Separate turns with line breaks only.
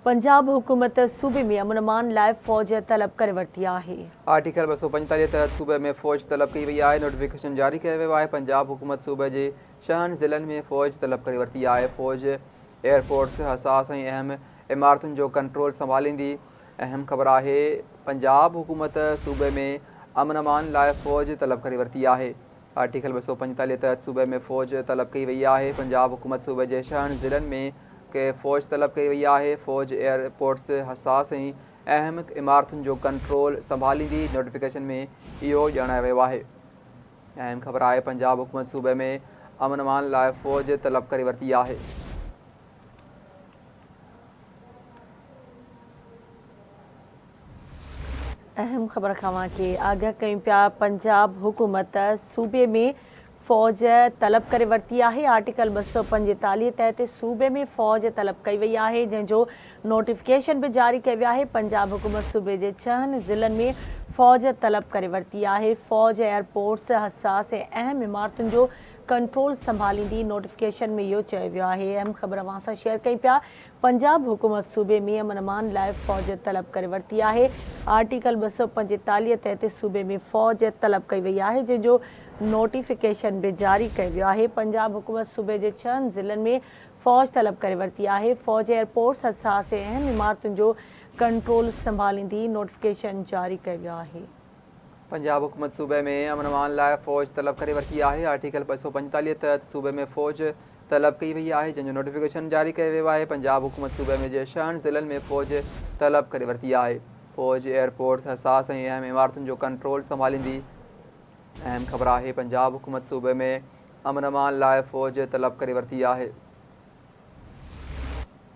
पंजाब हुकूमत सूबे में अमन अमान लाइ फ़ौज तलब करे वरिती आहे।
आर्टिकल 245 तहत सूबे में फ़ौज तलब कई वई आहे। नोटिफिकेशन जारी कयो वियो आहे। पंजाब हुकूमत सूबे जे 6 ज़िलनि में फ़ौज तलब करे वरिती आहे। फ़ौज एयरपोर्ट्स, हसास ऐं अहम इमारतुनि जो कंट्रोल संभालींदी। अहम ख़बर आहे, पंजाब हुकूमत सूबे में अमन अमान लाइ फ़ौज तलब करे वरिती आहे। आर्टिकल 245 तहत सूबे में फ़ौज तलब कई वई आहे। पंजाब हुकूमत सूबे जे 6 ज़िलनि में के फ़ौज तलब कई वई आहे। फ़ौज एयरपोर्ट्स, हसास ऐं अहम इमारतुनि जो कंट्रोल संभालींदी। नोटिफिकेशन में इहो ॼाणायो वियो आहे। अहम ख़बर आहे, पंजाब हुकूमत सूबे में अमन अमान लाइ फ़ौज तलब करे वरिती आहे।
अहम ख़बर खां के आगाह कयूं पिया। पंजाब हुकूमत सूबे में फ़ौज तलब करे वरिती आहे। आर्टिकल 245 तहत सूबे में फ़ौज तलब कई वई आहे, जंहिंजो नोटिफिकेशन भी जारी कयो वियो आहे। पंजाब हुकूमत सूबे जे 6 ज़िलनि में फ़ौज तलब करे वरिती आहे। फ़ौज एयरपोर्ट्स, हसास ऐं अहम इमारतुनि जो कंट्रोल संभालींदी। नोटिफिकेशन में इहो चयो वियो आहे। अहम ख़बर अवां सां शेयर कई पिया। पंजाब हुकूमत सूबे में अमन अमान लाइ फ़ौज तलब करे वरिती आहे। आर्टिकल 245 तहत सूबे में फ़ौज तलब कई वई आहे, जंहिंजो नोटिफिकेशन भी जारी कयो वियो आहे। पंजाब हुकूमत सूबे जे 6 ज़िलनि में फ़ौज तलब करे वरिती आहे। फ़ौज एयरपोर्ट्स, हसास ऐं अहम इमारतुनि जो कंट्रोल संभालींदी। नोटिफिकेशन जारी कयो वियो आहे।
पंजाब हुकूमत सूबे में अमन अमान लाइ फ़ौज तलब करे वरिती आहे। आर्टिकल 245 तहत सूबे में फ़ौज तलब कई वई आहे, जंहिंजो नोटिफिकेशन जारी कयो वियो आहे। पंजाब हुकूमत सूबे में जे 6 ज़िलनि में फ़ौज तलब करे वरिती आहे। फ़ौज एयरपोर्ट्स, हसास ऐं अहम इमारतुनि जो कंट्रोल संभालींदी। अहम ख़बर आहे, पंजाब हुकूमत सूबे में अमन अमान लाइ फ़ौज तलब करे वरिती आहे।